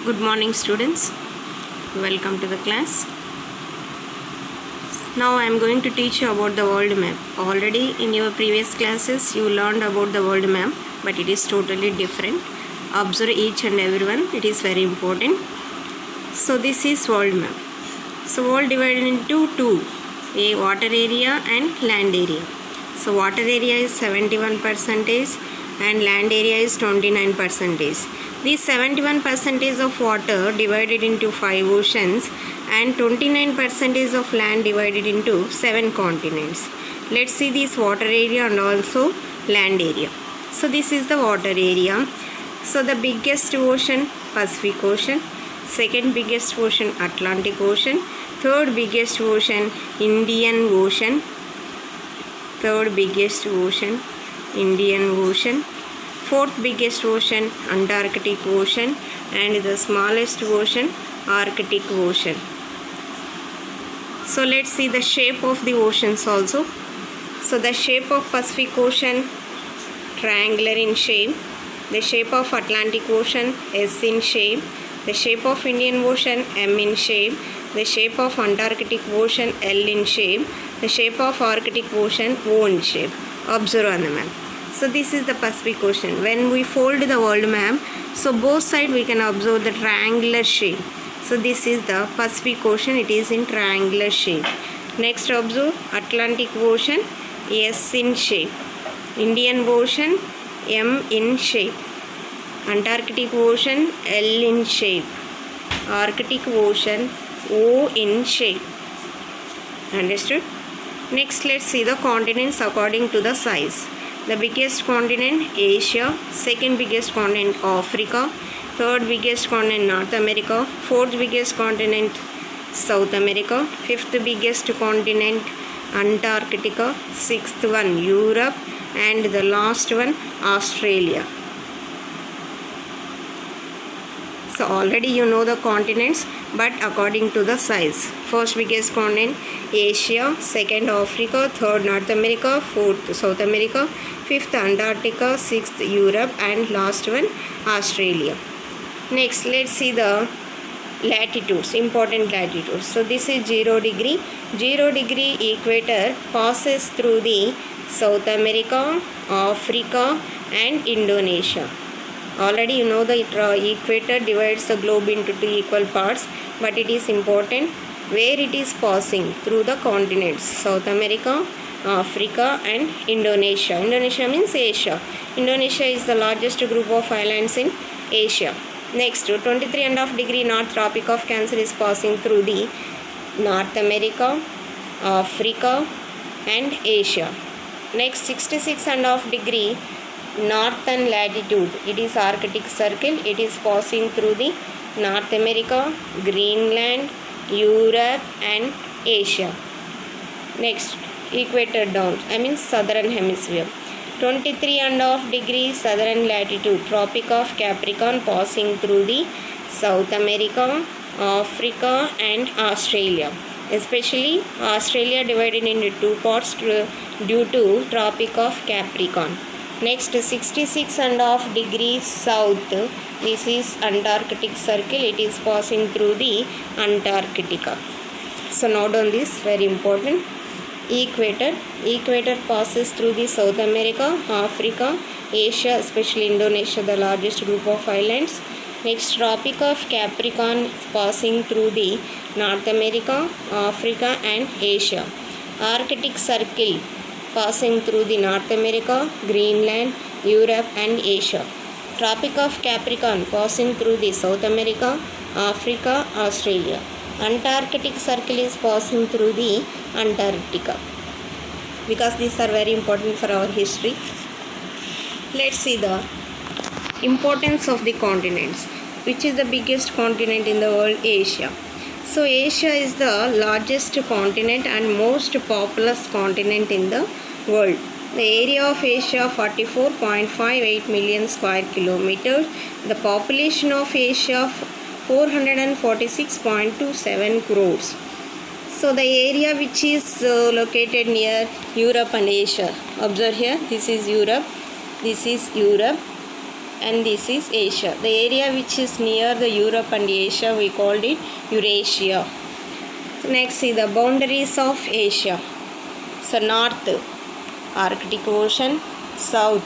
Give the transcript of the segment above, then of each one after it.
Good morning, students. Welcome to the class. Now I am going to teach you about the world map. Already in your previous classes you learned about the world map, but it is totally different. Observe each and every one. It is very important. So this is world map. So world divided into two, a water area and land area. So water area is 71% and land area is 29%. This 71% of water divided into 5 oceans and 29% of land divided into 7 continents. Let's see this water area and also land area. So this is the water area. So the biggest ocean, Pacific Ocean. Second biggest ocean, Atlantic Ocean. Third biggest ocean, Indian Ocean. Third biggest ocean, Indian Ocean. Fourth biggest ocean, Antarctic Ocean, and the smallest ocean, Arctic Ocean. So let's see the shape of the oceans also. So the shape of Pacific Ocean, triangular in shape. The shape of Atlantic Ocean, S in shape. The shape of Indian Ocean, M in shape. The shape of Antarctic Ocean, L in shape. The shape of Arctic Ocean, O in shape. Observe on the map. So this is the Pacific Ocean. When we fold the world map, so both sides we can observe the triangular shape. So this is the Pacific Ocean. It is in triangular shape. Next observe Atlantic Ocean, S in shape. Indian Ocean, M in shape. Antarctic Ocean, L in shape. Arctic Ocean, O in shape. Understood? Next let's see the continents according to the size. The biggest continent, Asia. Second biggest continent, Africa. Third biggest continent, North America. Fourth biggest continent, South America. Fifth biggest continent, Antarctica. Sixth one, Europe. And the last one, Australia. So already you know the continents, but according to the size. First biggest continent, Asia. Second, Africa. Third, North America. Fourth, South America. Fifth, Antarctica. Sixth, Europe. And last one, Australia. Next, let's see the latitudes, important latitudes. So this is 0 degree. 0 degree equator passes through the South America, Africa and Indonesia. Already you know the equator divides the globe into two equal parts, but it is important where it is passing through the continents, South America, Africa and Indonesia. Indonesia means Asia. Indonesia is the largest group of islands in Asia. Next, 23.5 degree North Tropic of Cancer is passing through the North America, Africa and Asia. Next, 66.5 degree northern latitude, it is Arctic Circle. It is passing through the North America, Greenland, Europe and Asia. Next, equator down, I mean southern hemisphere. 23.5 degrees southern latitude, Tropic of Capricorn passing through the South America, Africa and Australia. Especially Australia divided into two parts due to Tropic of Capricorn. Next, 66.5 degrees south, this is Antarctic Circle. It is passing through the Antarctica. So note on this, very important. Equator passes through the South America, Africa, Asia, especially Indonesia, the largest group of islands. Next, Tropic of Capricorn passing through the North America, Africa and Asia. Arctic Circle passing through the North America, Greenland, Europe and Asia. Tropic of Capricorn passing through the South America, Africa, Australia. Antarctic Circle is passing through the Antarctica. Because these are very important for our history. Let's see the importance of the continents. Which is the biggest continent in the world? Asia. So Asia is the largest continent and most populous continent in the world. The area of Asia 44.58 million square kilometers. The population of Asia 446.27 crores. So the area which is located near Europe and Asia. Observe here, this is Europe. This is Europe. and this is Asia. The area which is near the Europe and Asia, we called it Eurasia. Next, see the boundaries of Asia. So north, Arctic Ocean; south,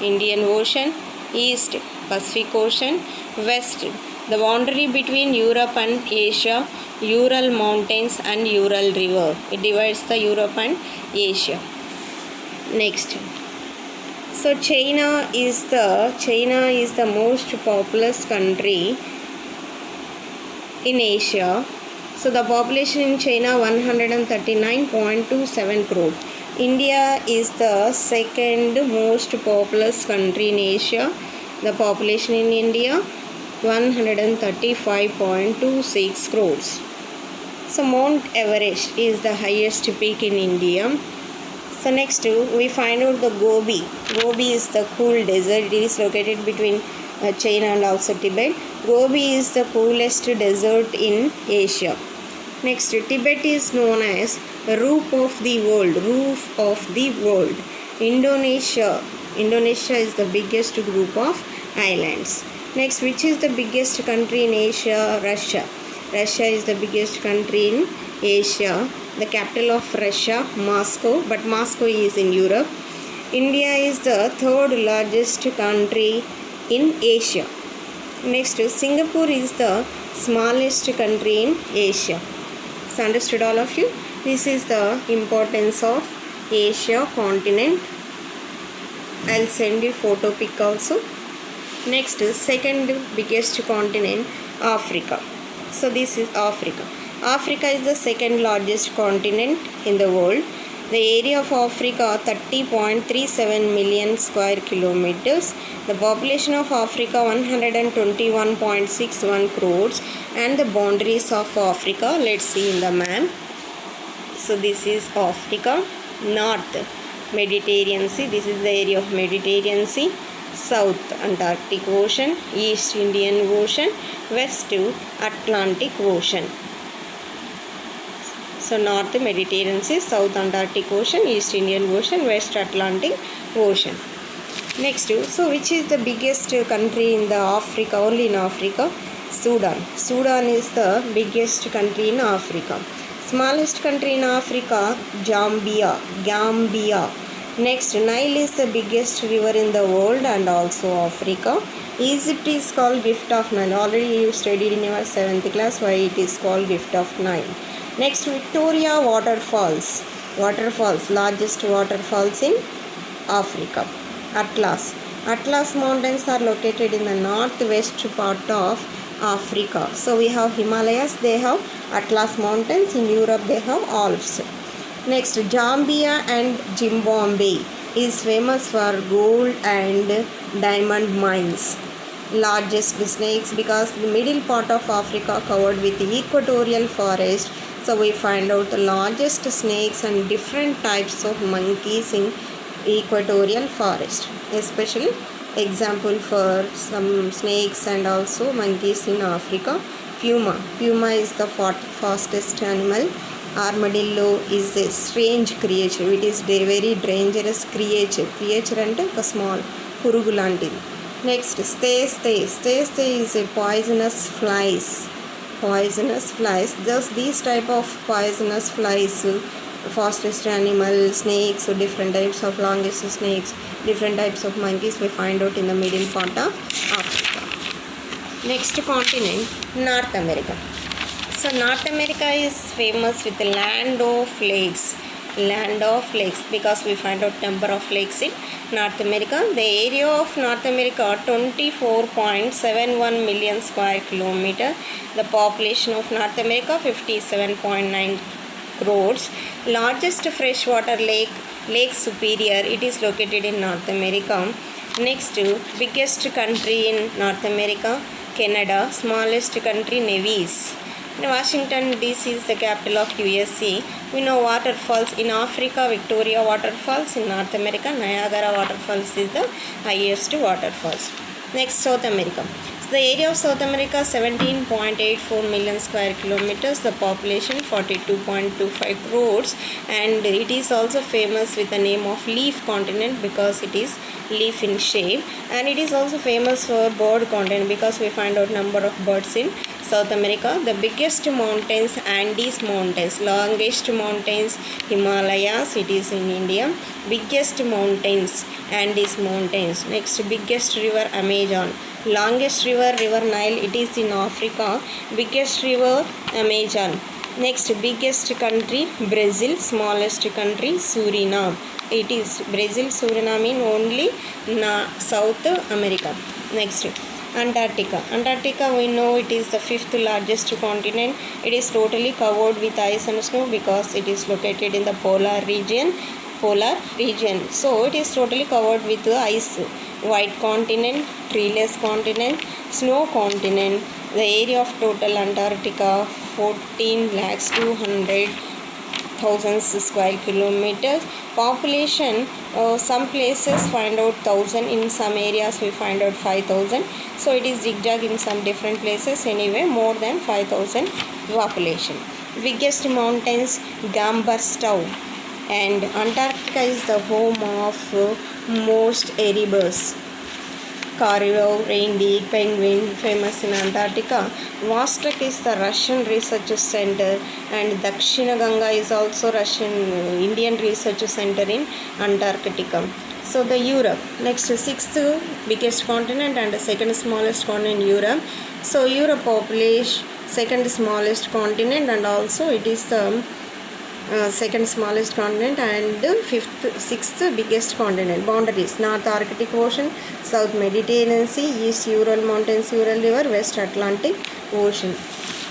Indian Ocean; east, Pacific Ocean; west, the boundary between Europe and Asia, Ural Mountains and Ural River. It divides the Europe and Asia. Next, so China is the most populous country in Asia. So the population in China 139.27 crore. India is the second most populous country in Asia. The population in India 135.26 crores. So Mount Everest is the highest peak in India. So next we find out the Gobi. Gobi is the cool desert. It is located between China and also Tibet. Gobi is the coolest desert in Asia. Next, Tibet is known as roof of the world. Roof of the world. Indonesia is the biggest group of islands. Next, which is the biggest country in Asia? Russia. Russia is the biggest country in Asia. The capital of Russia, Moscow, but Moscow is in Europe. India is the third largest country in Asia. Next, Singapore is the smallest country in Asia. So understood all of you? This is the importance of Asia continent. I'll send you photo pic also. Next, second biggest continent, Africa. So this is Africa. Africa is the second largest continent in the world. The area of Africa 30.37 million square kilometers. The population of Africa 121.61 crores. And the boundaries of Africa, let's see in the map. So this is Africa. North, Mediterranean Sea. This is the area of Mediterranean Sea. South, Antarctic Ocean. East, Indian Ocean. West, Atlantic Ocean. So north, Mediterranean Sea, south, Antarctic Ocean, east, Indian Ocean, west, Atlantic Ocean. Next, so which is the biggest country in the Africa? Only in Africa? Sudan. Sudan is the biggest country in Africa. Smallest country in Africa, Gambia. Next, Nile is the biggest river in the world and also Africa. Egypt is called Gift of Nile. Already you studied in your 7th class why it is called Gift of Nile. Next, Victoria Waterfalls. Largest waterfalls in Africa. Atlas. Atlas mountains are located in the northwest part of Africa. So we have Himalayas, they have Atlas mountains. In Europe they have Alps. Next, Zambia and Zimbabwe is famous for gold and diamond mines. Largest snakes, because the middle part of Africa covered with equatorial forest. So we find out the largest snakes and different types of monkeys in equatorial forest. Especially example for some snakes and also monkeys in Africa. Puma is the fastest animal. Armadillo is a strange creature. It is a very dangerous creature. Creature ante oka small purugu lantidi. Next, stay is a poisonous flies. Thus these type of poisonous flies, fastest animal, snakes, so different types of longest snakes, different types of monkeys we find out in the middle part of Africa. Next continent, North America. So North America is famous with the land of lakes because we find out number of lakes in North America. The area of North America 24.71 million square kilometer. The population of North America 57.9 crores. Largest freshwater lake, Lake Superior, it is located in North America. Next, biggest country in North America, Canada. Smallest country, Nevis. Washington DC is the capital of USA. We know waterfalls in Africa, Victoria Waterfalls. In North America, Niagara Waterfalls is the highest waterfalls. Next, South America. The area of South America 17.84 million square kilometers, the population 42.25 crores, and it is also famous with the name of leaf continent because it is leaf in shape, and it is also famous for bird continent because we find out number of birds in South America. The biggest mountains, Andes mountains. Longest mountains, Himalayas, it is in India. Biggest mountains, Andes mountains. Next, biggest river, Amazon. Longest river, River Nile, it is in Africa. Biggest river, Amazon. Next, biggest country, Brazil. Smallest country, Suriname. It is Brazil, Suriname in only South America. Next, Antarctica. Antarctica, we know it is the fifth largest continent. It is totally covered with ice and snow because it is located in the polar region. So it is totally covered with ice. White continent, treeless continent, snow continent. The area of total Antarctica 14,200,000 square kilometers. Population, some places find out 1,000, in some areas we find out 5,000. So it is zigzag in some different places. Anyway, more than 5,000 population. Biggest mountains, Gambarstow. And Antarctica is the home of most erebus. Caribou, reindeer, penguin, famous in Antarctica. Vostok is the Russian research center, and Dakshina Ganga is also Indian research center in Antarctica. So the Europe, next sixth biggest continent and the second smallest continent, Europe. So Europe population second smallest continent, and also it is the second smallest continent and sixth biggest continent. Boundaries: North Arctic Ocean, South Mediterranean Sea, East Ural Mountains, Ural River, West Atlantic Ocean.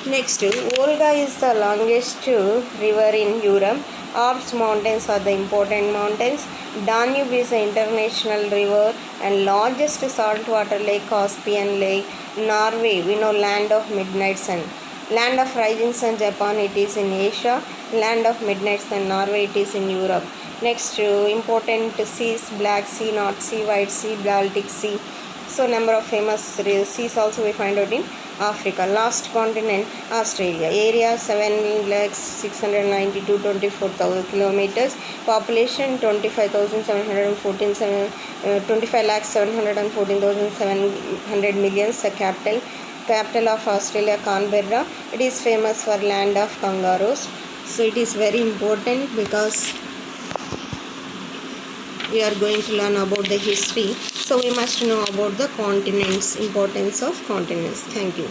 Next, Volga is the longest river in Europe. Alps mountains are the important mountains. Danube is the international river and largest saltwater lake, Caspian Lake. Norway, we know land of midnight sun. Land of rising sun, Japan, it is in Asia. Land of midnight sun, Norway, it is in Europe. Next, important seas: Black Sea, North Sea, White Sea, Baltic Sea. So number of famous seas also we find out in Africa. Last continent, Australia. Area 7,692,24,000 kilometers. Population 25,714,700 millions. The capital of Australia, Canberra. It is famous for land of kangaroos. So it is very important because we are going to learn about the history. So we must know about the continents, importance of continents. Thank you.